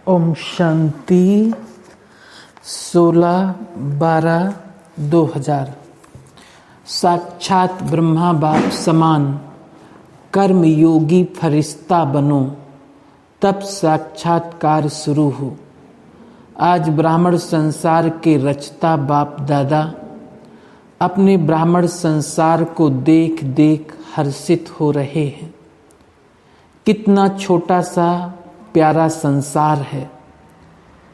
ओम शांति 16/12/2000। साक्षात ब्रह्मा बाप समान कर्म योगी फरिश्ता बनो, तब साक्षात्कार शुरू हो। आज ब्राह्मण संसार के रचता बाप दादा अपने ब्राह्मण संसार को देख देख हर्षित हो रहे हैं। कितना छोटा सा प्यारा संसार है।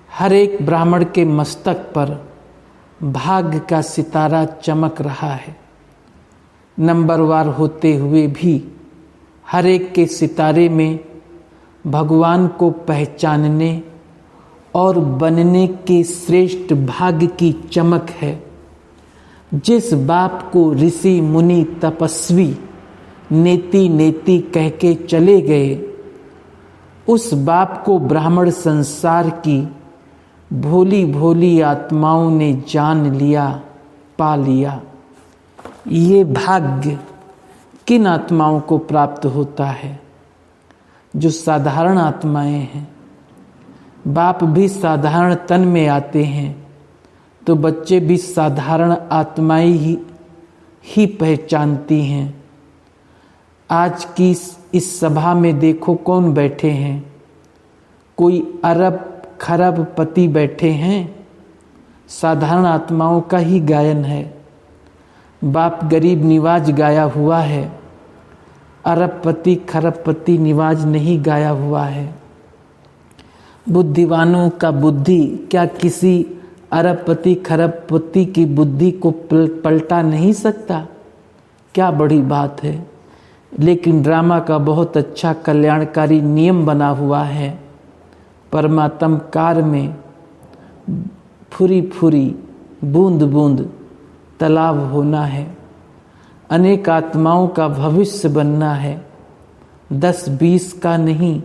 हर एक ब्राह्मण के मस्तक पर भाग्य का सितारा चमक रहा है। नंबरवार होते हुए भी हर एक के सितारे में भगवान को पहचानने और बनने के श्रेष्ठ भाग्य की चमक है। जिस बाप को ऋषि मुनि तपस्वी नेति नेति कह के चले गए, उस बाप को ब्राह्मण संसार की भोली भोली आत्माओं ने जान लिया, पा लिया। ये भाग्य किन आत्माओं को प्राप्त होता है? जो साधारण आत्माएं हैं। बाप भी साधारण तन में आते हैं तो बच्चे भी साधारण आत्माएं ही पहचानती हैं। आज की इस सभा में देखो कौन बैठे हैं। कोई अरब खरब पति बैठे हैं। साधारण आत्माओं का ही गायन है। बाप गरीब निवाज गाया हुआ है, अरबपति खरबपति निवाज नहीं गाया हुआ है। बुद्धिवानों का बुद्धि क्या किसी अरबपति खरबपति की बुद्धि को पलटा नहीं सकता? क्या बड़ी बात है। लेकिन ड्रामा का बहुत अच्छा कल्याणकारी नियम बना हुआ है। परमात्म कार में फुरी फुरी बूंद बूंद तालाब होना है। अनेक आत्माओं का भविष्य बनना है। 10-20 का नहीं,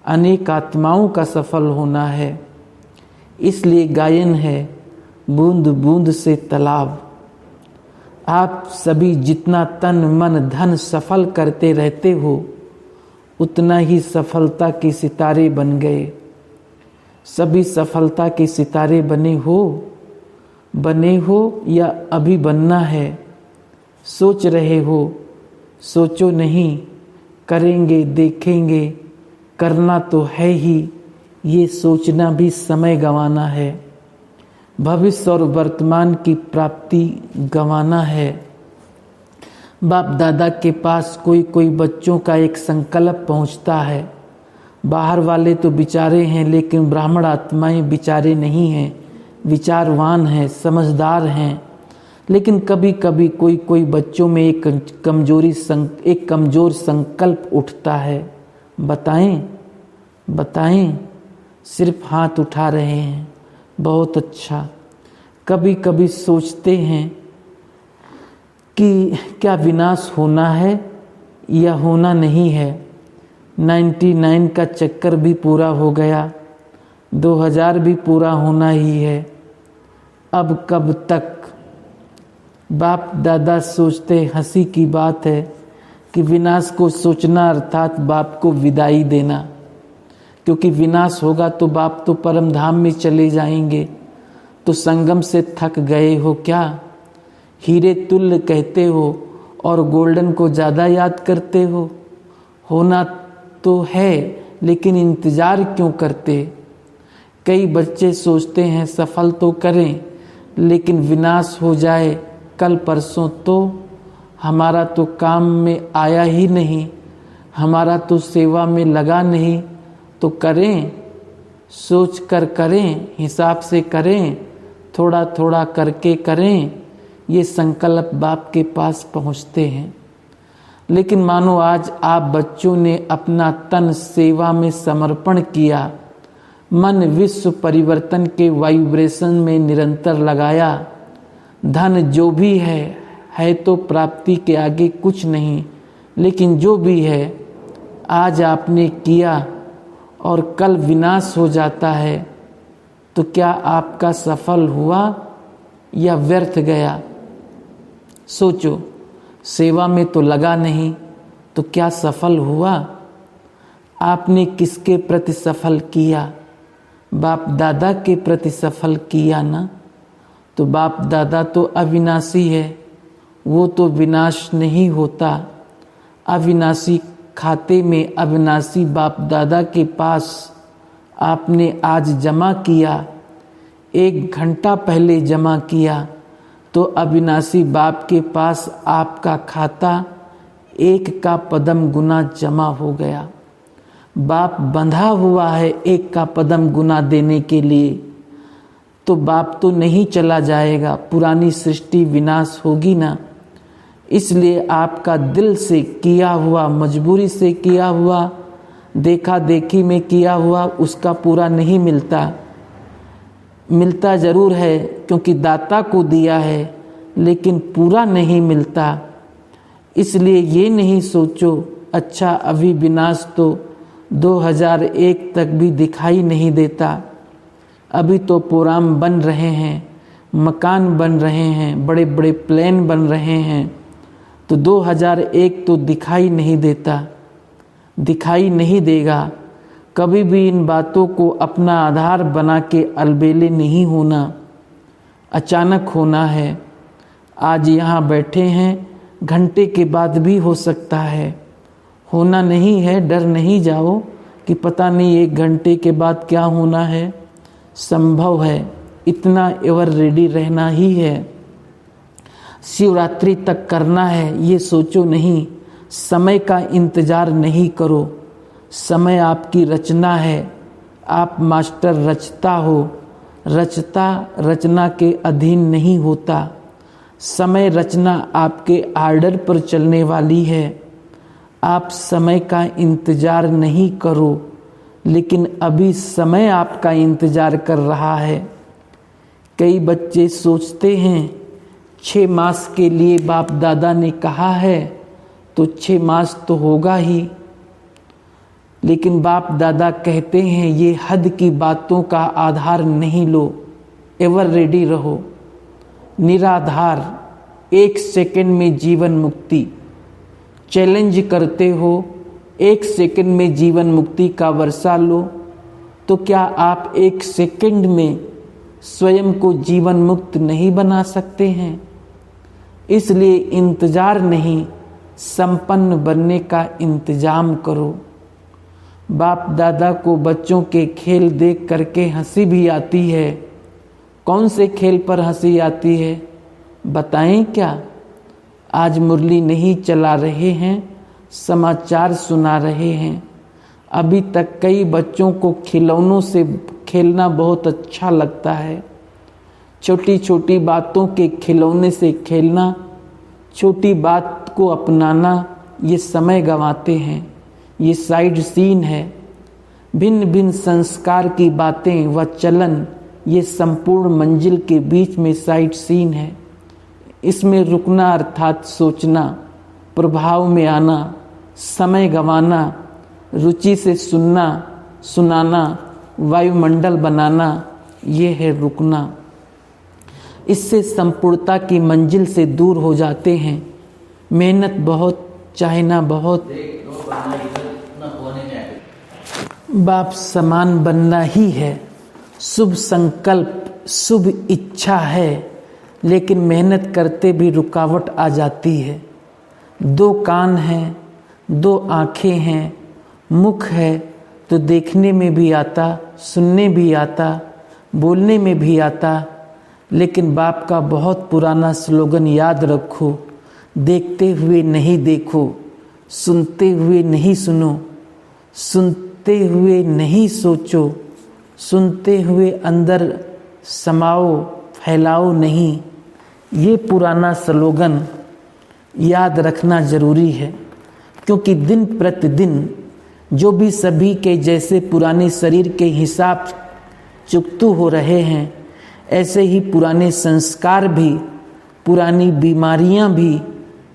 अनेक आत्माओं का सफल होना है। इसलिए गायन है बूंद बूंद से तालाब। आप सभी जितना तन मन धन सफल करते रहते हो, उतना ही सफलता के सितारे बन गए। सभी सफलता के सितारे बने हो या अभी बनना है? सोच रहे हो? सोचो नहीं, करेंगे, देखेंगे। करना तो है ही, ये सोचना भी समय गंवाना है। भविष्य और वर्तमान की प्राप्ति गंवाना है। बाप दादा के पास कोई कोई बच्चों का एक संकल्प पहुंचता है। बाहर वाले तो बिचारे हैं, लेकिन ब्राह्मण आत्माएं बिचारे नहीं हैं, विचारवान हैं, समझदार हैं। लेकिन कभी कभी कोई कोई बच्चों में एक कमजोर संकल्प उठता है। बताएं, सिर्फ हाथ उठा रहे हैं। बहुत अच्छा। कभी कभी सोचते हैं कि क्या विनाश होना है या होना नहीं है। 99 का चक्कर भी पूरा हो गया, 2000 भी पूरा होना ही है। अब कब तक? बाप दादा सोचते, हंसी की बात है कि विनाश को सोचना अर्थात बाप को विदाई देना। क्योंकि विनाश होगा तो बाप तो परम धाम में चले जाएंगे। तो संगम से थक गए हो क्या? हीरे तुल्य कहते हो और गोल्डन को ज़्यादा याद करते हो। होना तो है, लेकिन इंतज़ार क्यों करते? कई बच्चे सोचते हैं सफल तो करें, लेकिन विनाश हो जाए कल परसों तो हमारा तो काम में आया ही नहीं, हमारा तो सेवा में लगा नहीं। तो करें, सोच कर करें, हिसाब से करें, थोड़ा थोड़ा करके करें। ये संकल्प बाप के पास पहुँचते हैं। लेकिन मानो आज आप बच्चों ने अपना तन सेवा में समर्पण किया, मन विश्व परिवर्तन के वाइब्रेशन में निरंतर लगाया। धन जो भी है तो प्राप्ति के आगे कुछ नहीं। लेकिन जो भी है आज आपने किया और कल विनाश हो जाता है, तो क्या आपका सफल हुआ या व्यर्थ गया? सोचो। सेवा में तो लगा नहीं, तो क्या सफल हुआ? आपने किसके प्रति सफल किया? बाप दादा के प्रति सफल किया ना, तो बाप दादा तो अविनाशी है, वो तो विनाश नहीं होता। अविनाशी खाते में अविनाशी बाप दादा के पास आपने आज जमा किया, 1 घंटा पहले जमा किया, तो अविनाशी बाप के पास आपका खाता 1 का पदम गुना जमा हो गया। बाप बंधा हुआ है 1 का पदम गुना देने के लिए, तो बाप तो नहीं चला जाएगा, पुरानी सृष्टि विनाश होगी ना। इसलिए आपका दिल से किया हुआ, मजबूरी से किया हुआ, देखा देखी में किया हुआ, उसका पूरा नहीं मिलता। मिलता ज़रूर है क्योंकि दाता को दिया है, लेकिन पूरा नहीं मिलता। इसलिए ये नहीं सोचो अच्छा अभी विनाश तो 2001 तक भी दिखाई नहीं देता, अभी तो प्रोग्राम बन रहे हैं, मकान बन रहे हैं, बड़े बड़े प्लान बन रहे हैं, तो 2001 तो दिखाई नहीं देता, दिखाई नहीं देगा। कभी भी इन बातों को अपना आधार बना के अलबेले नहीं होना, अचानक होना है। आज यहाँ बैठे हैं, घंटे के बाद भी हो सकता है, होना नहीं है। डर नहीं जाओ कि पता नहीं 1 घंटे के बाद क्या होना है, संभव है। इतना एवर रेडी रहना ही है। शिवरात्रि तक करना है ये सोचो नहीं, समय का इंतज़ार नहीं करो। समय आपकी रचना है, आप मास्टर रचता हो, रचता रचना के अधीन नहीं होता। समय रचना आपके आर्डर पर चलने वाली है। आप समय का इंतज़ार नहीं करो, लेकिन अभी समय आपका इंतज़ार कर रहा है। कई बच्चे सोचते हैं 6 मास के लिए बाप दादा ने कहा है तो 6 मास तो होगा ही, लेकिन बाप दादा कहते हैं ये हद की बातों का आधार नहीं लो, एवर रेडी रहो। निराधार 1 सेकंड में जीवन मुक्ति, चैलेंज करते हो 1 सेकंड में जीवन मुक्ति का वर्षा लो, तो क्या आप 1 सेकंड में स्वयं को जीवन मुक्त नहीं बना सकते हैं? इसलिए इंतजार नहीं, संपन्न बनने का इंतजाम करो। बाप दादा को बच्चों के खेल देख करके हंसी भी आती है। कौन से खेल पर हंसी आती है बताएं क्या? आज मुरली नहीं चला रहे हैं, समाचार सुना रहे हैं। अभी तक कई बच्चों को खिलौनों से खेलना बहुत अच्छा लगता है। छोटी छोटी बातों के खिलौने से खेलना, छोटी बात को अपनाना, ये समय गंवाते हैं। ये साइड सीन है। भिन्न भिन्न संस्कार की बातें व चलन, ये संपूर्ण मंजिल के बीच में साइड सीन है। इसमें रुकना अर्थात सोचना, प्रभाव में आना, समय गंवाना, रुचि से सुनना सुनाना, वायुमंडल बनाना, ये है रुकना। इससे संपूर्णता की मंजिल से दूर हो जाते हैं। मेहनत बहुत, चाहना बहुत, बाप समान बनना ही है। शुभ संकल्प, शुभ इच्छा है, लेकिन मेहनत करते भी रुकावट आ जाती है। 2 कान हैं, 2 आँखें हैं, मुख है तो देखने में भी आता, सुनने भी आता, बोलने में भी आता। लेकिन बाप का बहुत पुराना स्लोगन याद रखो, देखते हुए नहीं देखो, सुनते हुए नहीं सुनो, सुनते हुए नहीं सोचो, सुनते हुए अंदर समाओ, फैलाओ नहीं। ये पुराना स्लोगन याद रखना जरूरी है, क्योंकि दिन प्रतिदिन जो भी सभी के जैसे पुराने शरीर के हिसाब चुकतू हो रहे हैं, ऐसे ही पुराने संस्कार भी, पुरानी बीमारियां भी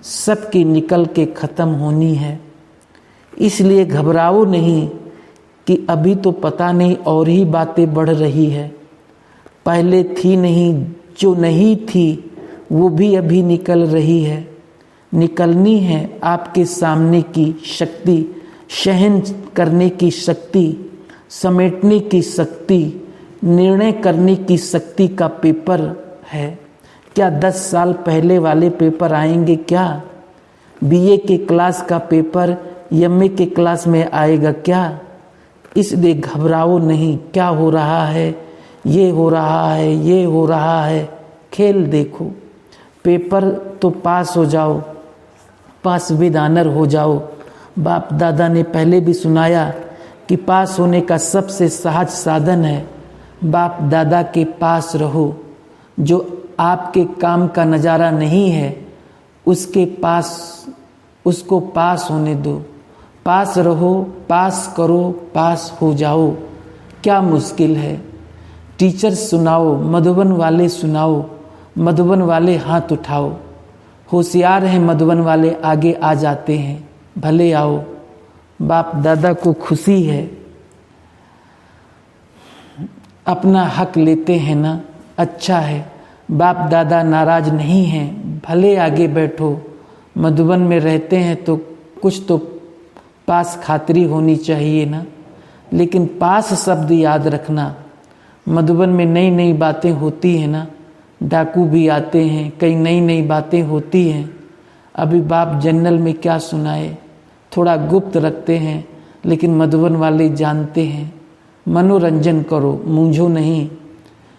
सबकी निकल के ख़त्म होनी है। इसलिए घबराओ नहीं कि अभी तो पता नहीं और ही बातें बढ़ रही है। पहले थी नहीं, जो नहीं थी वो भी अभी निकल रही है। निकलनी है आपके सामने की शक्ति, सहन करने की शक्ति, समेटने की शक्ति, निर्णय करने की शक्ति का पेपर है। क्या 10 साल पहले वाले पेपर आएंगे? क्या बीए के क्लास का पेपर एमए के क्लास में आएगा क्या? इसलिए घबराओ नहीं। क्या हो रहा है? ये हो रहा है, ये हो रहा है। खेल देखो, पेपर तो पास हो जाओ, पास विद ऑनर हो जाओ। बाप दादा ने पहले भी सुनाया कि पास होने का सबसे सहज साधन है बाप दादा के पास रहो। जो आपके काम का नज़ारा नहीं है उसके पास, उसको पास होने दो। पास रहो, पास करो, पास हो जाओ। क्या मुश्किल है? टीचर सुनाओ, मधुबन वाले सुनाओ, मधुबन वाले हाथ उठाओ। होशियार हैं मधुबन वाले, आगे आ जाते हैं, भले आओ। बाप दादा को खुशी है, अपना हक लेते हैं ना, अच्छा है। बाप दादा नाराज नहीं हैं, भले आगे बैठो। मधुबन में रहते हैं तो कुछ तो पास खातिरी होनी चाहिए ना। लेकिन पास शब्द याद रखना। मधुबन में नई नई बातें होती हैं ना, डाकू भी आते हैं, कई नई नई बातें होती हैं। अभी बाप जनरल में क्या सुनाए, थोड़ा गुप्त रखते हैं, लेकिन मधुबन वाले जानते हैं। मनोरंजन करो, मूंझो नहीं।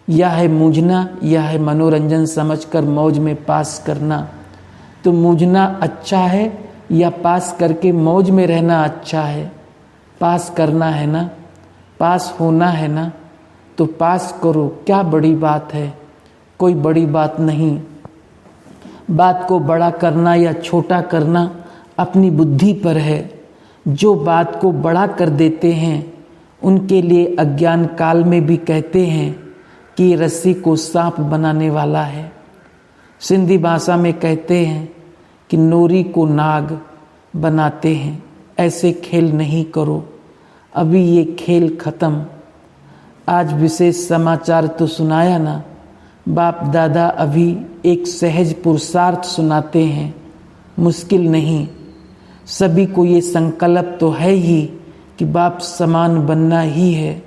यह है मूंझना, यह है मनोरंजन समझकर मौज में पास करना। तो मूंझना अच्छा है या पास करके मौज में रहना अच्छा है? पास करना है ना, पास होना है ना, तो पास करो। क्या बड़ी बात है? कोई बड़ी बात नहीं। बात को बड़ा करना या छोटा करना अपनी बुद्धि पर है। जो बात को बड़ा कर देते हैं उनके लिए अज्ञान काल में भी कहते हैं कि ये रस्सी को सांप बनाने वाला है। सिंधी भाषा में कहते हैं कि नोरी को नाग बनाते हैं। ऐसे खेल नहीं करो, अभी ये खेल खत्म। आज विशेष समाचार तो सुनाया ना। बाप दादा अभी एक सहज पुरुषार्थ सुनाते हैं, मुश्किल नहीं। सभी को ये संकल्प तो है ही कि बाप समान बनना ही है,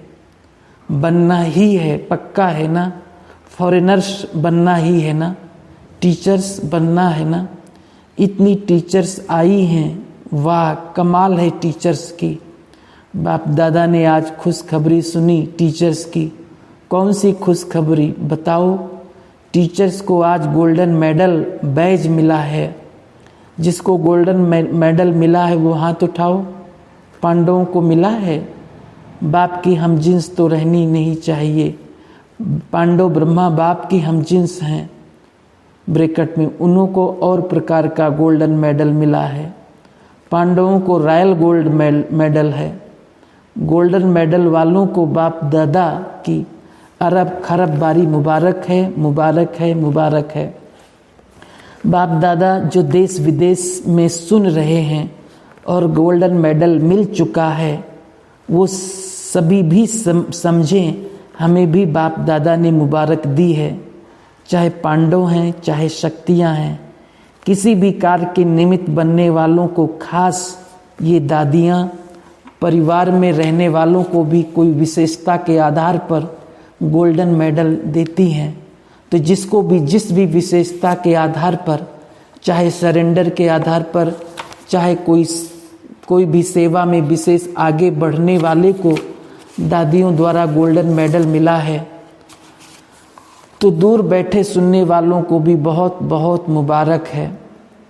बनना ही है, पक्का है ना। फॉरेनर्स बनना ही है ना, टीचर्स बनना है ना। इतनी टीचर्स आई हैं, वाह कमाल है टीचर्स की। बाप दादा ने आज खुशखबरी सुनी टीचर्स की। कौन सी खुशखबरी बताओ? टीचर्स को आज गोल्डन मेडल बैज मिला है। जिसको गोल्डन मेडल मिला है वो हाथ उठाओ। पांडवों को मिला है। बाप की हम जिन्स तो रहनी नहीं चाहिए। पांडव ब्रह्मा बाप की हम जिन्स हैं। ब्रैकेट में उन्हों को और प्रकार का गोल्डन मेडल मिला है। पांडवों को रॉयल गोल्ड मेडल है। गोल्डन मेडल वालों को बाप दादा की अरब खरब बारी मुबारक है, मुबारक है, मुबारक है। बाप दादा जो देश विदेश में सुन रहे हैं और गोल्डन मेडल मिल चुका है, वो सभी भी समझें हमें भी बाप दादा ने मुबारक दी है। चाहे पांडव हैं, चाहे शक्तियाँ हैं, किसी भी कार्य के निमित्त बनने वालों को खास ये दादियाँ, परिवार में रहने वालों को भी कोई विशेषता के आधार पर गोल्डन मेडल देती हैं। तो जिसको भी जिस भी विशेषता के आधार पर, चाहे सरेंडर के आधार पर, चाहे कोई भी सेवा में विशेष आगे बढ़ने वाले को दादियों द्वारा गोल्डन मेडल मिला है, तो दूर बैठे सुनने वालों को भी बहुत बहुत मुबारक है।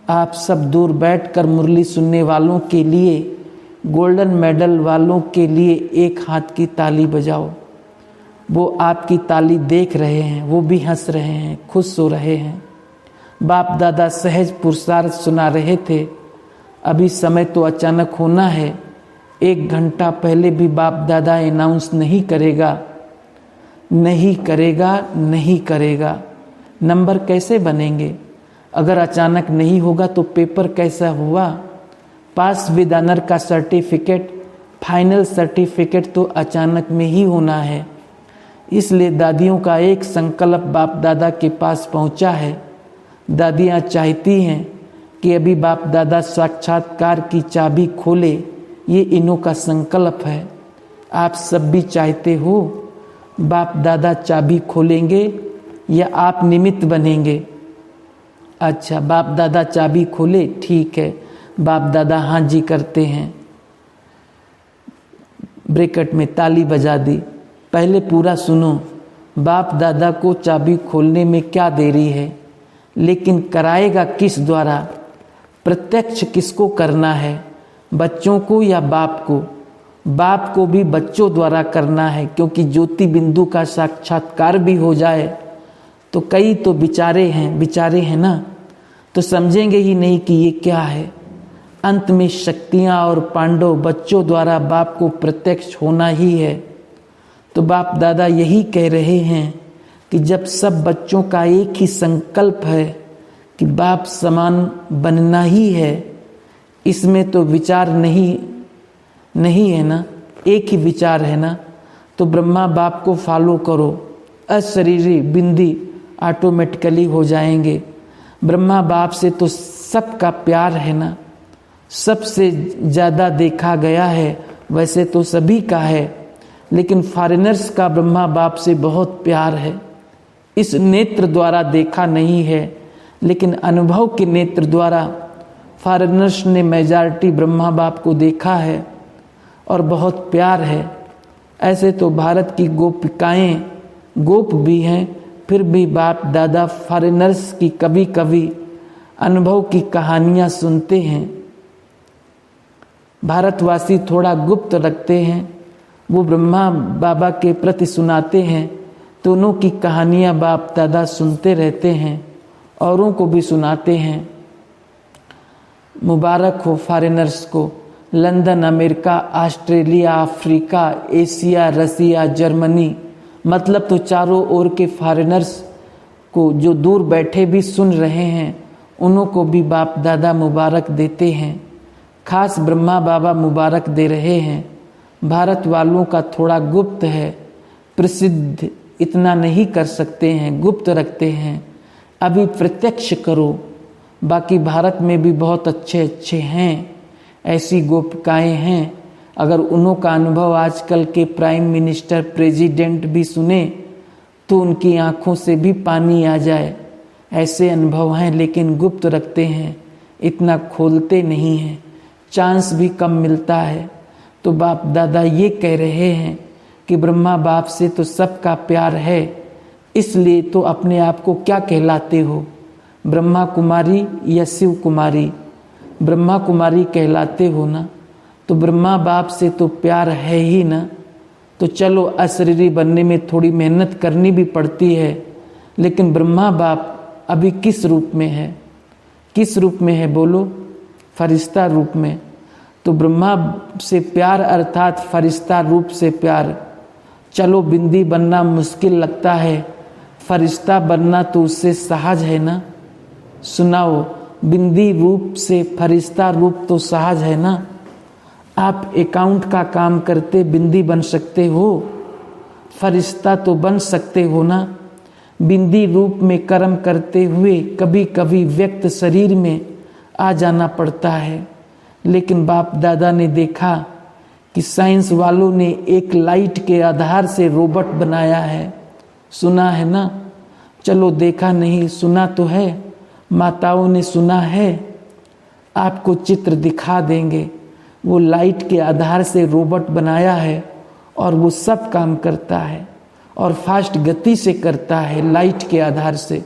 आप सब दूर बैठकर मुरली सुनने वालों के लिए, गोल्डन मेडल वालों के लिए एक हाथ की ताली बजाओ। वो आपकी ताली देख रहे हैं, वो भी हंस रहे हैं, खुश हो रहे हैं। बाप दादा सहज पुरुषार्थ सुना रहे थे। अभी समय तो अचानक होना है। 1 घंटा पहले भी बाप दादा अनाउंस नहीं करेगा, नहीं करेगा, नहीं करेगा। नंबर कैसे बनेंगे? अगर अचानक नहीं होगा तो पेपर कैसा हुआ? पास विद ऑनर का सर्टिफिकेट, फाइनल सर्टिफिकेट तो अचानक में ही होना है। इसलिए दादियों का एक संकल्प बाप दादा के पास पहुंचा है। दादियां चाहती हैं कि अभी बाप दादा साक्षात्कार की चाबी खोले। ये इन्हों का संकल्प है। आप सब भी चाहते हो बाप दादा चाबी खोलेंगे या आप निमित्त बनेंगे? अच्छा, बाप दादा चाबी खोले, ठीक है, बाप दादा हाँ जी करते हैं, ब्रैकेट में ताली बजा दी। पहले पूरा सुनो, बाप दादा को चाबी खोलने में क्या देरी है, लेकिन कराएगा किस द्वारा? प्रत्यक्ष किसको करना है, बच्चों को या बाप को? बाप को भी बच्चों द्वारा करना है, क्योंकि ज्योति बिंदु का साक्षात्कार भी हो जाए तो कई तो बेचारे हैं ना, तो समझेंगे ही नहीं कि ये क्या है। अंत में शक्तियाँ और पांडव बच्चों द्वारा बाप को प्रत्यक्ष होना ही है। तो बाप दादा यही कह रहे हैं कि जब सब बच्चों का एक ही संकल्प है कि बाप समान बनना ही है, इसमें तो विचार नहीं है ना, एक ही विचार है ना, तो ब्रह्मा बाप को फॉलो करो, अशरीरी बिंदी ऑटोमेटिकली हो जाएंगे। ब्रह्मा बाप से तो सबका प्यार है ना, सबसे ज़्यादा देखा गया है, वैसे तो सभी का है, लेकिन फॉरेनर्स का ब्रह्मा बाप से बहुत प्यार है। इस नेत्र द्वारा देखा नहीं है, लेकिन अनुभव के नेत्र द्वारा फॉरेनर्स ने मेजॉरिटी ब्रह्मा बाप को देखा है और बहुत प्यार है। ऐसे तो भारत की गोपिकाएं गोप भी हैं, फिर भी बाप दादा फॉरेनर्स की कभी कभी अनुभव की कहानियां सुनते हैं। भारतवासी थोड़ा गुप्त रखते हैं, वो ब्रह्मा बाबा के प्रति सुनाते हैं, दोनों की कहानियां बाप दादा सुनते रहते हैं, औरों को भी सुनाते हैं। मुबारक हो फॉरेनर्स को। London, America, Australia, Africa, Asia, Russia, Germany, मतलब तो चारों ओर के फॉरेनर्स को जो दूर बैठे भी सुन रहे हैं, उन्हों को भी बाप दादा मुबारक देते हैं। खास ब्रह्मा बाबा मुबारक दे रहे हैं। भारत वालों का थोड़ा गुप्त है, प्रसिद्ध इतना नहीं कर सकते हैं, गुप्त रखते हैं। अभी प्रत्यक्ष करो। बाकी भारत में भी बहुत अच्छे हैं, ऐसी गोपिकाएं हैं। अगर उन्हों का अनुभव आजकल के प्राइम मिनिस्टर, प्रेसिडेंट भी सुने तो उनकी आंखों से भी पानी आ जाए। ऐसे अनुभव हैं, लेकिन गुप्त रखते हैं, इतना खोलते नहीं हैं, चांस भी कम मिलता है। तो बाप दादा ये कह रहे हैं कि ब्रह्मा बाप से तो सबका प्यार है, इसलिए तो अपने आप को क्या कहलाते हो, ब्रह्मा कुमारी या शिव कुमारी? ब्रह्मा कुमारी कहलाते हो ना, तो ब्रह्मा बाप से तो प्यार है ही ना। तो चलो, अशरीरी बनने में थोड़ी मेहनत करनी भी पड़ती है, लेकिन ब्रह्मा बाप अभी किस रूप में है? किस रूप में है बोलो? फरिश्ता रूप में। तो ब्रह्मा से प्यार अर्थात फरिश्ता रूप से प्यार। चलो, बिंदी बनना मुश्किल लगता है, फरिश्ता बनना तो उससे सहज है ना। सुनाओ, बिंदी रूप से फरिश्ता रूप तो सहज है ना। आप अकाउंट का काम करते बिंदी बन सकते हो, फरिश्ता तो बन सकते हो ना। बिंदी रूप में कर्म करते हुए कभी कभी व्यक्त शरीर में आ जाना पड़ता है, लेकिन बाप दादा ने देखा कि साइंस वालों ने एक लाइट के आधार से रोबोट बनाया है। सुना है ना? चलो, देखा नहीं, सुना तो है, माताओं ने सुना है। आपको चित्र दिखा देंगे। वो लाइट के आधार से रोबोट बनाया है और वो सब काम करता है और फास्ट गति से करता है लाइट के आधार से,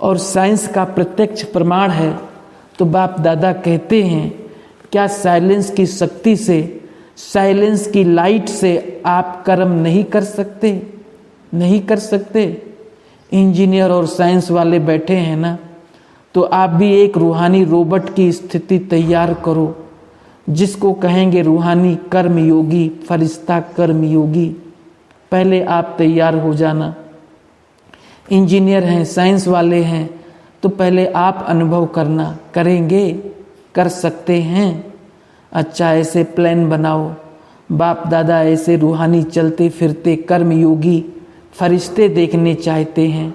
और साइंस का प्रत्यक्ष प्रमाण है। तो बाप दादा कहते हैं, क्या साइलेंस की शक्ति से, साइलेंस की लाइट से आप कर्म नहीं कर सकते? नहीं कर सकते? इंजीनियर और साइंस वाले बैठे हैं ना, तो आप भी एक रूहानी रोबोट की स्थिति तैयार करो, जिसको कहेंगे रूहानी कर्म योगी, फरिश्ता कर्म योगी। पहले आप तैयार हो जाना। इंजीनियर हैं, साइंस वाले हैं, तो पहले आप अनुभव करना। करेंगे? कर सकते हैं? अच्छा, ऐसे प्लान बनाओ। बाप दादा ऐसे रूहानी चलते फिरते कर्म योगी फरिश्ते देखने चाहते हैं।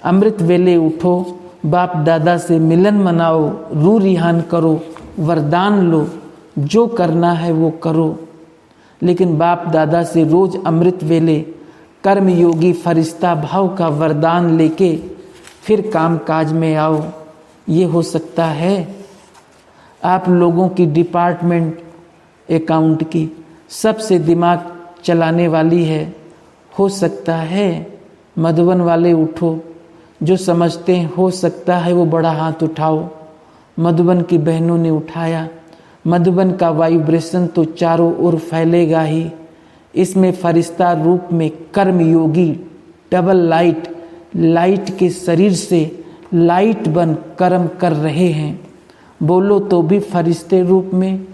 अमृत वेले उठो, बाप दादा से मिलन मनाओ, रूह रिहान करो, वरदान लो, जो करना है वो करो। लेकिन बाप दादा से रोज अमृत वेले कर्म योगी फरिश्ता भाव का वरदान लेके फिर काम काज में आओ। ये हो सकता है? आप लोगों की डिपार्टमेंट अकाउंट की सबसे दिमाग चलाने वाली है, हो सकता है? मधुबन वाले उठो, जो समझते हैं हो सकता है वो बड़ा हाथ उठाओ। मधुबन की बहनों ने उठाया। मधुबन का वाइब्रेशन तो चारों ओर फैलेगा ही। इसमें फरिश्ता रूप में कर्म योगी डबल लाइट के शरीर से लाइट बन कर्म कर रहे हैं। बोलो तो भी फरिश्ते रूप में,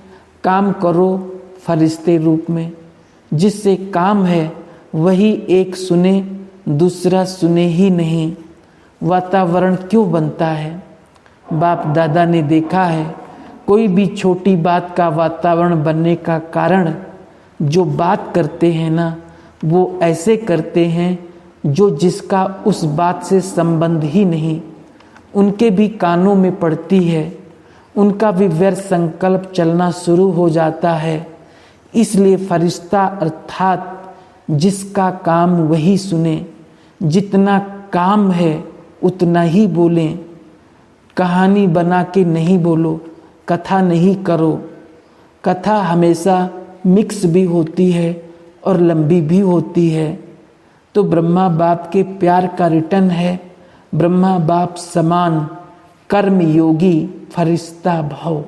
काम करो फरिश्ते रूप में। जिससे काम है वही एक सुने, दूसरा सुने ही नहीं। वातावरण क्यों बनता है? बाप दादा ने देखा है, कोई भी छोटी बात का वातावरण बनने का कारण जो बात करते हैं ना, वो ऐसे करते हैं जो जिसका उस बात से संबंध ही नहीं, उनके भी कानों में पड़ती है, उनका भी व्यर्थ संकल्प चलना शुरू हो जाता है। इसलिए फरिश्ता अर्थात जिसका काम वही सुने, जितना काम है उतना ही बोलें। कहानी बना के नहीं बोलो, कथा नहीं करो। कथा हमेशा मिक्स भी होती है और लंबी भी होती है। तो ब्रह्मा बाप के प्यार का रिटर्न है ब्रह्मा बाप समान कर्म योगी फरिश्ता भव।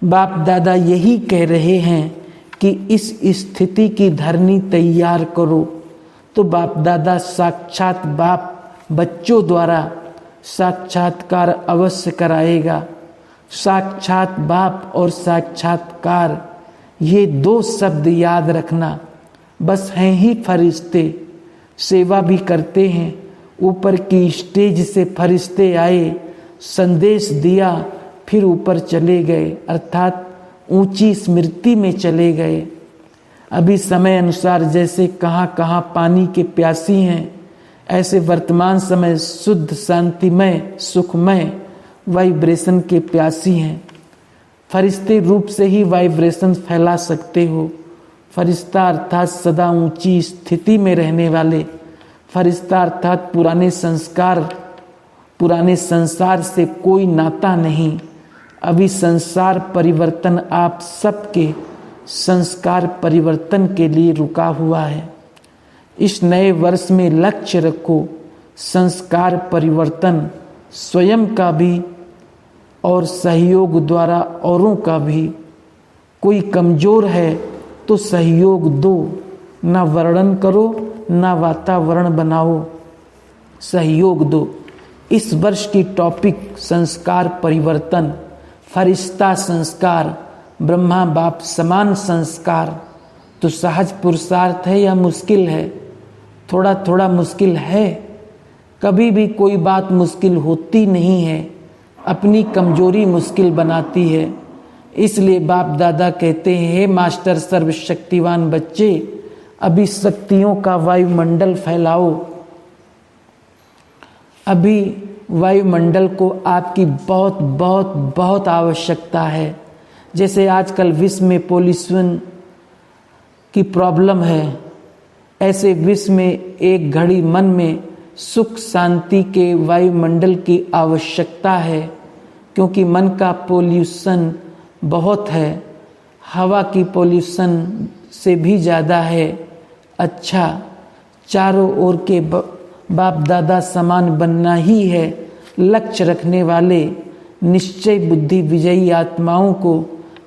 बाप दादा यही कह रहे हैं कि इस स्थिति की धरनी तैयार करो। तो बाप दादा साक्षात बाप बच्चों द्वारा साक्षात्कार अवश्य कराएगा। साक्षात बाप और साक्षात्कार, ये दो शब्द याद रखना। बस हैं ही फरिश्ते, सेवा भी करते हैं। ऊपर की स्टेज से फरिश्ते आए, संदेश दिया, फिर ऊपर चले गए, अर्थात ऊंची स्मृति में चले गए। अभी समय अनुसार जैसे कहाँ कहाँ पानी के प्यासी हैं, ऐसे वर्तमान समय शुद्ध शांतिमय सुखमय वाइब्रेशन के प्यासी हैं। फरिश्ते रूप से ही वाइब्रेशन फैला सकते हो। फरिश्ता अर्थात सदा ऊंची स्थिति में रहने वाले। फरिश्ता अर्थात पुराने संसार से कोई नाता नहीं। अभी संसार परिवर्तन आप सबके संस्कार परिवर्तन के लिए रुका हुआ है। इस नए वर्ष में लक्ष्य रखो संस्कार परिवर्तन, स्वयं का भी और सहयोग द्वारा औरों का भी। कोई कमजोर है तो सहयोग दो, ना वर्णन करो ना वातावरण बनाओ, सहयोग दो। इस वर्ष की टॉपिक संस्कार परिवर्तन, फरिश्ता संस्कार, ब्रह्मा बाप समान संस्कार। तो सहज पुरुषार्थ है या मुश्किल है? थोड़ा थोड़ा मुश्किल है। कभी भी कोई बात मुश्किल होती नहीं है, अपनी कमजोरी मुश्किल बनाती है। इसलिए बाप दादा कहते हैं, हे मास्टर सर्वशक्तिवान बच्चे, अभी शक्तियों का वायुमंडल फैलाओ। अभी वायुमंडल को आपकी बहुत बहुत बहुत आवश्यकता है। जैसे आजकल विश्व में पोल्यूशन की प्रॉब्लम है, ऐसे विश्व में एक घड़ी मन में सुख शांति के वायुमंडल की आवश्यकता है। क्योंकि मन का पोल्यूशन बहुत है, हवा की पोल्यूशन से भी ज़्यादा है। अच्छा, चारों ओर के बाप दादा समान बनना ही है लक्ष्य रखने वाले निश्चय बुद्धि विजयी आत्माओं को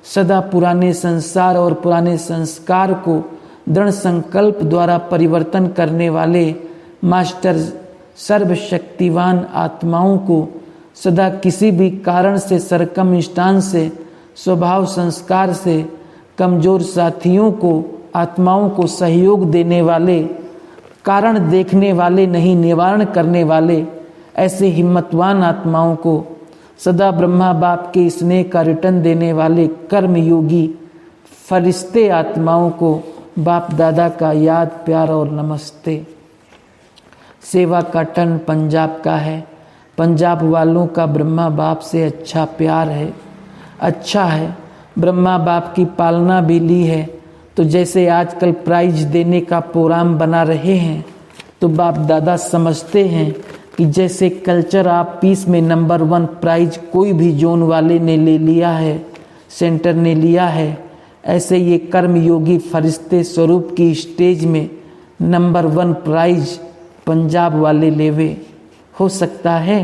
सदा पुराने संसार और पुराने संस्कार को दृढ़ संकल्प द्वारा परिवर्तन करने वाले मास्टर सर्वशक्तिवान आत्माओं को सदा किसी भी कारण से सरकमस्टांस से स्वभाव संस्कार से कमजोर साथियों को आत्माओं को सहयोग देने वाले, कारण देखने वाले नहीं निवारण करने वाले ऐसे हिम्मतवान आत्माओं को सदा ब्रह्मा बाप के स्नेह का रिटर्न देने वाले कर्म योगी फरिश्ते आत्माओं को बाप दादा का याद प्यार और नमस्ते। सेवा का टर्न पंजाब का है। पंजाब वालों का ब्रह्मा बाप से अच्छा प्यार है, अच्छा है। ब्रह्मा बाप की पालना भी ली है, तो जैसे आजकल प्राइज देने का प्रोग्राम बना रहे हैं, तो बाप दादा समझते हैं कि जैसे कल्चर आप पीस में नंबर 1 प्राइज कोई भी जोन वाले ने ले लिया है, सेंटर ने लिया है, ऐसे ये कर्मयोगी फरिश्ते स्वरूप की स्टेज में नंबर 1 प्राइज पंजाब वाले लेवे। हो सकता है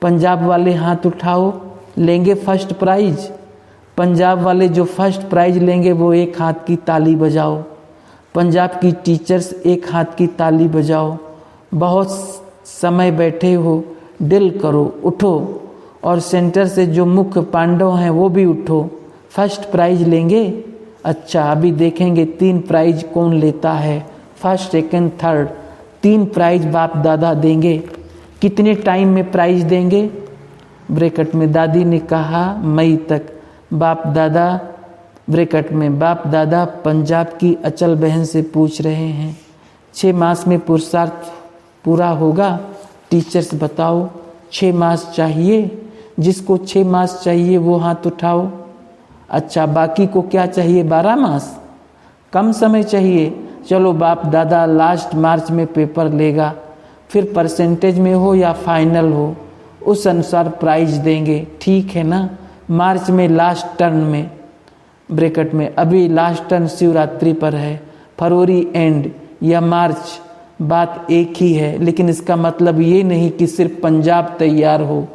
पंजाब वाले हाथ उठाओ, लेंगे फर्स्ट प्राइज। पंजाब वाले जो फर्स्ट प्राइज लेंगे वो एक हाथ की ताली बजाओ। पंजाब की टीचर्स एक हाथ की ताली बजाओ। बहुत समय बैठे हो, दिल करो, उठो। और सेंटर से जो मुख्य पांडव हैं वो भी उठो, फर्स्ट प्राइज लेंगे। अच्छा, अभी देखेंगे 3 प्राइज कौन लेता है, फर्स्ट, सेकंड, थर्ड। 3 प्राइज बाप दादा देंगे। कितने टाइम में प्राइज देंगे? ब्रैकेट में दादी ने कहा मई तक। बाप दादा ब्रैकेट में बाप दादा पंजाब की अचल बहन से पूछ रहे हैं 6 मास में पुरुषार्थ पूरा होगा? टीचर्स बताओ 6 मास चाहिए? जिसको 6 मास चाहिए वो हाथ उठाओ। अच्छा, बाकी को क्या चाहिए? 12 मास? कम समय चाहिए? चलो बाप दादा लास्ट मार्च में पेपर लेगा, फिर परसेंटेज में हो या फाइनल हो उस अनुसार प्राइज देंगे। ठीक है ना? मार्च में लास्ट टर्न में, ब्रैकेट में अभी लास्ट टर्न शिवरात्रि पर है, फरवरी एंड या मार्च, बात एक ही है। लेकिन इसका मतलब ये नहीं कि सिर्फ पंजाब तैयार हो,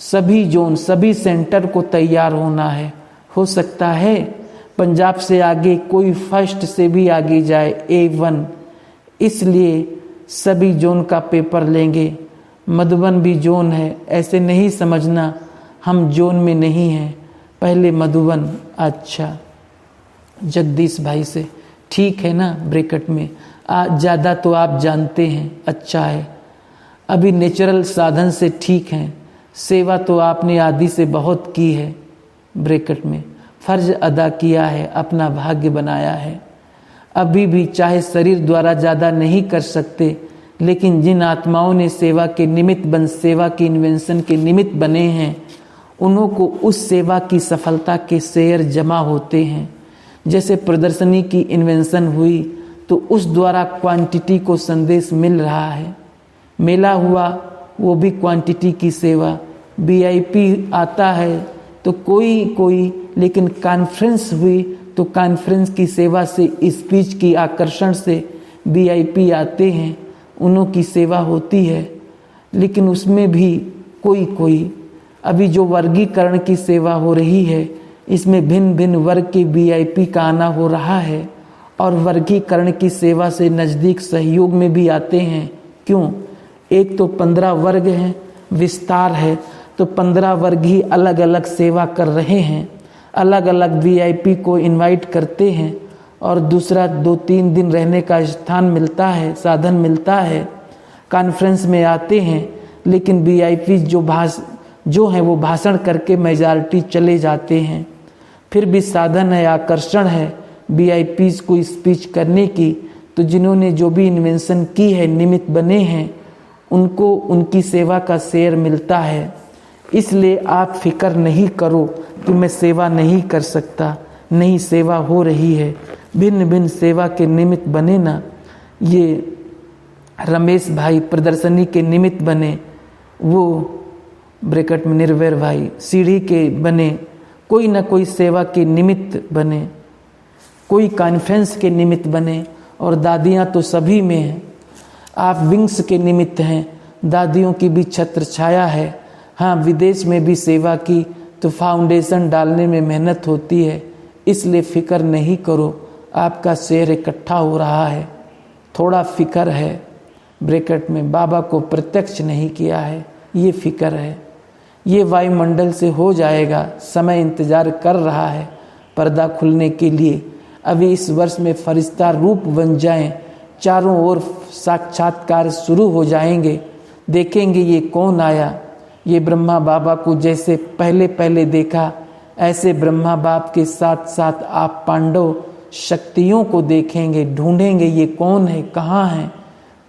सभी जोन सभी सेंटर को तैयार होना है। हो सकता है पंजाब से आगे कोई फर्स्ट से भी आगे जाए, A1, इसलिए सभी जोन का पेपर लेंगे। मधुबन भी जोन है, ऐसे नहीं समझना हम जोन में नहीं हैं, पहले मधुबन। अच्छा, जगदीश भाई से ठीक है ना? ब्रैकेट में ज़्यादा तो आप जानते हैं, अच्छा है। अभी नेचुरल साधन से ठीक हैं, सेवा तो आपने आदि से बहुत की है, ब्रैकेट में फर्ज अदा किया है, अपना भाग्य बनाया है। अभी भी चाहे शरीर द्वारा ज़्यादा नहीं कर सकते, लेकिन जिन आत्माओं ने सेवा के निमित्त बन सेवा की इन्वेंशन के निमित्त बने हैं, उन्हों को उस सेवा की सफलता के शेयर जमा होते हैं। जैसे प्रदर्शनी की इन्वेंशन हुई तो उस द्वारा क्वांटिटी को संदेश मिल रहा है। मेला हुआ, वो भी क्वांटिटी की सेवा। VIP आता है तो कोई, लेकिन कॉन्फ्रेंस हुई तो कॉन्फ्रेंस की सेवा से, स्पीच की आकर्षण से VIP आते हैं, उन्हों की सेवा होती है। लेकिन उसमें भी कोई अभी जो वर्गीकरण की सेवा हो रही है, इसमें भिन्न भिन्न वर्ग के VIP का आना हो रहा है। और वर्गीकरण की सेवा से नज़दीक सहयोग में भी आते हैं। क्यों? एक तो 15 वर्ग हैं, विस्तार है, तो 15 वर्ग ही अलग अलग सेवा कर रहे हैं, अलग अलग VIP को इनवाइट करते हैं। और दूसरा 2-3 दिन रहने का स्थान मिलता है, साधन मिलता है, कॉन्फ्रेंस में आते हैं। लेकिन VIP जो हैं वो भाषण करके मेजॉरिटी चले जाते हैं। फिर भी साधन है, आकर्षण है VIPs को स्पीच करने की। तो जिन्होंने जो भी इन्वेंशन की है, निमित्त बने हैं, उनको उनकी सेवा का शेयर मिलता है। इसलिए आप फिक्र नहीं करो कि मैं सेवा नहीं कर सकता, नहीं, सेवा हो रही है। भिन्न भिन्न सेवा के निमित्त बने ना। ये रमेश भाई प्रदर्शनी के निमित्त बने, वो ब्रैकेट में निर्वैर भाई सीढ़ी के बने, कोई ना कोई सेवा के निमित्त बने, कोई कॉन्फ्रेंस के निमित्त बने। और दादियाँ तो सभी में हैं। आप विंग्स के निमित्त हैं, दादियों की भी छत्र छाया है। हाँ, विदेश में भी सेवा की तो फाउंडेशन डालने में मेहनत होती है, इसलिए फिक्र नहीं करो, आपका शेयर इकट्ठा हो रहा है। थोड़ा फिक्र है, ब्रैकेट में बाबा को प्रत्यक्ष नहीं किया है, ये फिक्र है। ये वायुमंडल से हो जाएगा, समय इंतजार कर रहा है पर्दा खुलने के लिए। अभी इस वर्ष में फरिश्ता रूप बन जाएं, चारों ओर साक्षात्कार शुरू हो जाएंगे। देखेंगे ये कौन आया। ये ब्रह्मा बाबा को जैसे पहले देखा, ऐसे ब्रह्मा बाप के साथ साथ आप पांडव शक्तियों को देखेंगे, ढूंढेंगे ये कौन है, कहाँ है।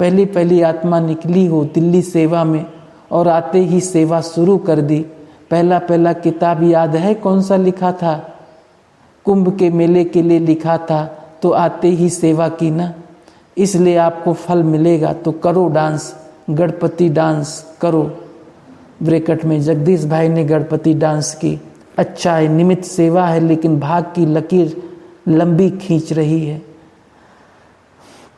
पहली आत्मा निकली हो दिल्ली सेवा में और आते ही सेवा शुरू कर दी। पहला किताब याद है कौन सा लिखा था? कुंभ के मेले के लिए लिखा था, तो आते ही सेवा की ना, इसलिए आपको फल मिलेगा। तो करो डांस, गणपति डांस करो। ब्रैकेट में जगदीश भाई ने गणपति डांस की। अच्छा है, निमित्त सेवा है, लेकिन भाग की लकीर लंबी खींच रही है।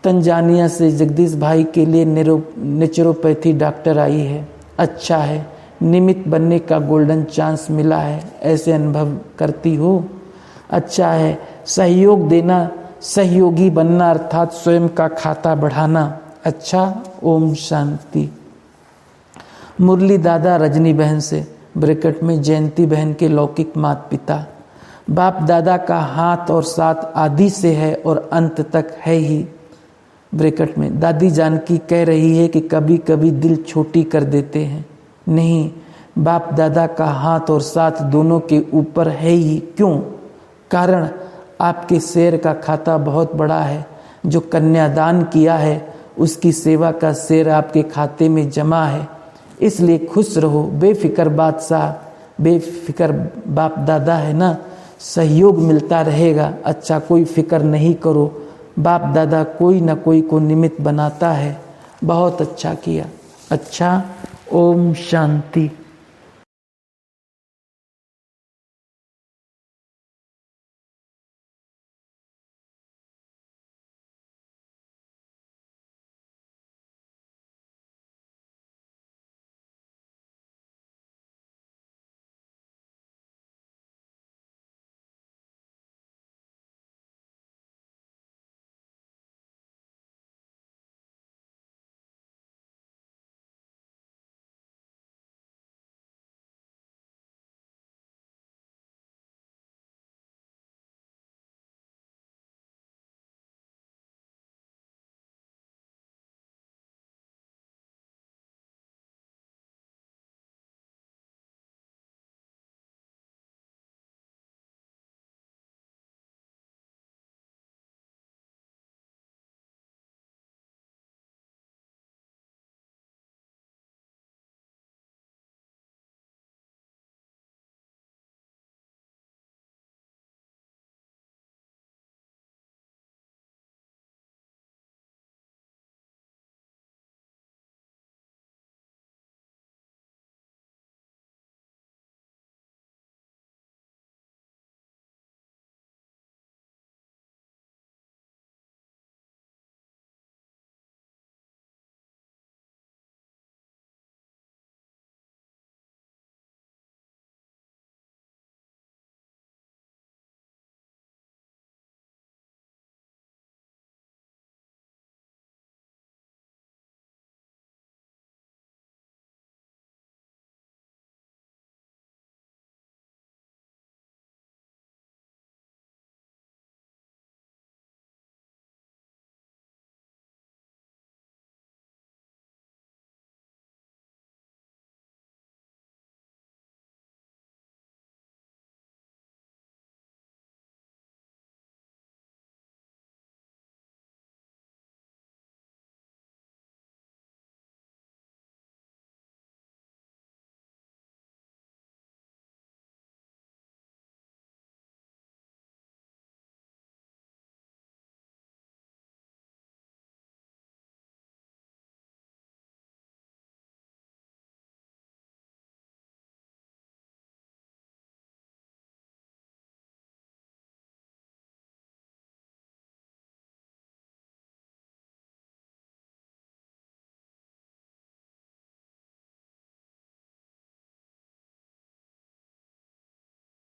तंजानिया से जगदीश भाई के लिए नेचुरोपैथी डॉक्टर आई है। अच्छा है, निमित्त बनने का गोल्डन चांस मिला है, ऐसे अनुभव करती हो। अच्छा है, सहयोग देना, सहयोगी बनना अर्थात स्वयं का खाता बढ़ाना। अच्छा, ओम शांति। मुरली दादा रजनी बहन से, ब्रैकेट में जयंती बहन के लौकिक माता पिता। बाप दादा का हाथ और साथ आदि से है और अंत तक है ही। ब्रैकेट में दादी जानकी कह रही है कि कभी कभी दिल छोटी कर देते हैं। नहीं, बाप दादा का हाथ और साथ दोनों के ऊपर है ही। क्यों? कारण आपके शेर का खाता बहुत बड़ा है। जो कन्यादान किया है उसकी सेवा का शेर आपके खाते में जमा है। इसलिए खुश रहो, बेफिक्र बादशाह, बेफिक्र बाप दादा है ना, सहयोग मिलता रहेगा। अच्छा, कोई फिक्र नहीं करो, बाप दादा कोई ना कोई को निमित्त बनाता है। बहुत अच्छा किया। अच्छा, ओम शांति।